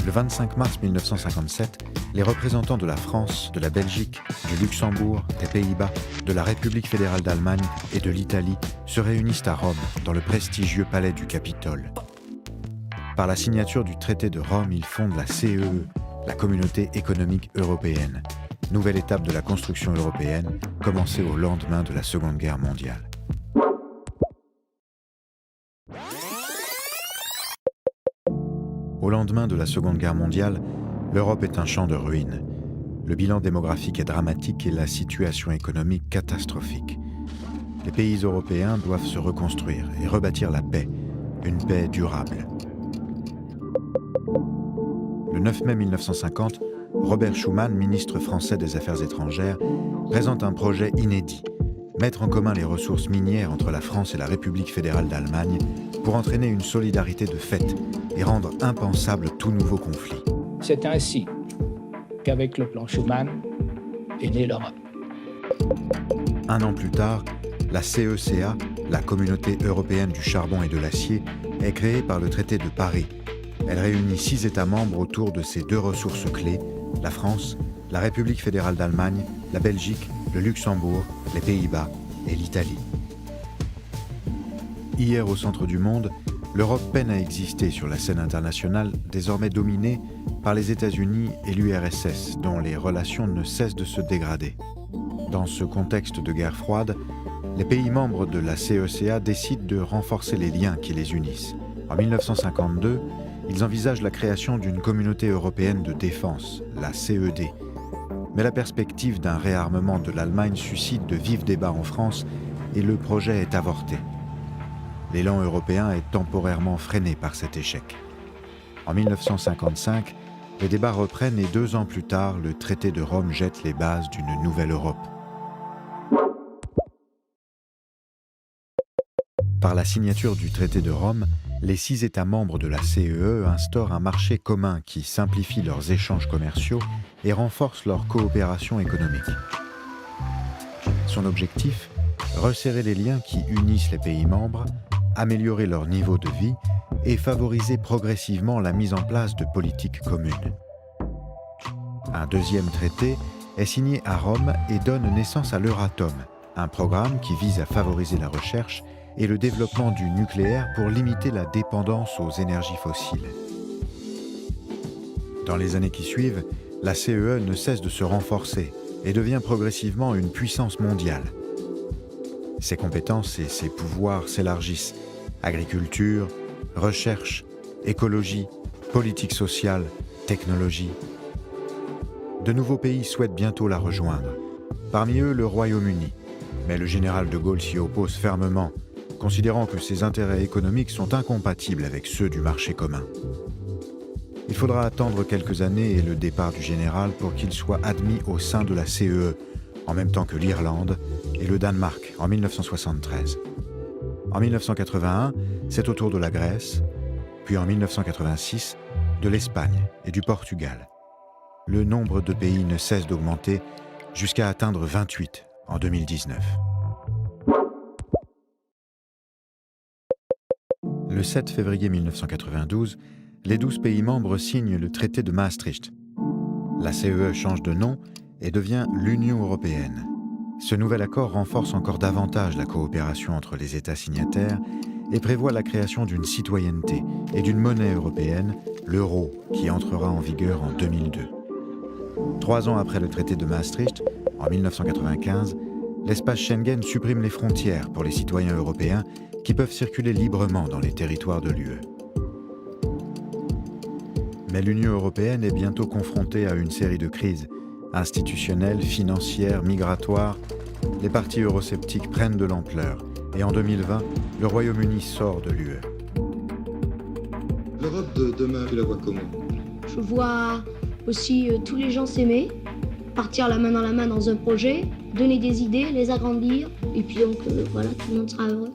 Le 25 mars 1957, les représentants de la France, de la Belgique, du Luxembourg, des Pays-Bas, de la République fédérale d'Allemagne et de l'Italie se réunissent à Rome, dans le prestigieux palais du Capitole. Par la signature du traité de Rome, ils fondent la CEE, la Communauté économique européenne, nouvelle étape de la construction européenne, commencée au lendemain de la Seconde Guerre mondiale. Au lendemain de la Seconde Guerre mondiale, l'Europe est un champ de ruines. Le bilan démographique est dramatique et la situation économique catastrophique. Les pays européens doivent se reconstruire et rebâtir la paix, une paix durable. Le 9 mai 1950, Robert Schuman, ministre français des Affaires étrangères, présente un projet inédit, mettre en commun les ressources minières entre la France et la République fédérale d'Allemagne pour entraîner une solidarité de fait et rendre impensable tout nouveau conflit. C'est ainsi qu'avec le plan Schuman est née l'Europe. Un an plus tard, la CECA, la Communauté européenne du charbon et de l'acier, est créée par le traité de Paris. Elle réunit 6 États membres autour de ces 2 ressources clés, la France, la République fédérale d'Allemagne, la Belgique, le Luxembourg, les Pays-Bas et l'Italie. Hier au centre du monde, l'Europe peine à exister sur la scène internationale, désormais dominée par les États-Unis et l'URSS, dont les relations ne cessent de se dégrader. Dans ce contexte de guerre froide, les pays membres de la CECA décident de renforcer les liens qui les unissent. En 1952, ils envisagent la création d'une communauté européenne de défense, la CED. Mais la perspective d'un réarmement de l'Allemagne suscite de vifs débats en France et le projet est avorté. L'élan européen est temporairement freiné par cet échec. En 1955, les débats reprennent et 2 ans plus tard, le traité de Rome jette les bases d'une nouvelle Europe. Par la signature du traité de Rome, les 6 États membres de la CEE instaurent un marché commun qui simplifie leurs échanges commerciaux et renforce leur coopération économique. Son objectif, resserrer les liens qui unissent les pays membres, améliorer leur niveau de vie et favoriser progressivement la mise en place de politiques communes. Un deuxième traité est signé à Rome et donne naissance à l'Euratom, un programme qui vise à favoriser la recherche et le développement du nucléaire pour limiter la dépendance aux énergies fossiles. Dans les années qui suivent, la CEE ne cesse de se renforcer et devient progressivement une puissance mondiale. Ses compétences et ses pouvoirs s'élargissent. Agriculture, recherche, écologie, politique sociale, technologie. De nouveaux pays souhaitent bientôt la rejoindre. Parmi eux, le Royaume-Uni. Mais le général de Gaulle s'y oppose fermement, considérant que ses intérêts économiques sont incompatibles avec ceux du marché commun. Il faudra attendre quelques années et le départ du général pour qu'il soit admis au sein de la CEE, en même temps que l'Irlande et le Danemark en 1973. En 1981, c'est au tour de la Grèce, puis en 1986, de l'Espagne et du Portugal. Le nombre de pays ne cesse d'augmenter jusqu'à atteindre 28 en 2019. Le 7 février 1992, les 12 pays membres signent le traité de Maastricht. La CEE change de nom et devient l'Union européenne. Ce nouvel accord renforce encore davantage la coopération entre les États signataires et prévoit la création d'une citoyenneté et d'une monnaie européenne, l'euro, qui entrera en vigueur en 2002. 3 ans après le traité de Maastricht, en 1995, l'espace Schengen supprime les frontières pour les citoyens européens qui peuvent circuler librement dans les territoires de l'UE. Mais l'Union européenne est bientôt confrontée à une série de crises institutionnelles, financières, migratoires. Les partis eurosceptiques prennent de l'ampleur et en 2020, le Royaume-Uni sort de l'UE. L'Europe de demain, tu la vois comment? Je vois aussi tous les gens s'aimer, partir la main dans un projet, donner des idées, les agrandir, et puis donc voilà, tout le monde sera heureux.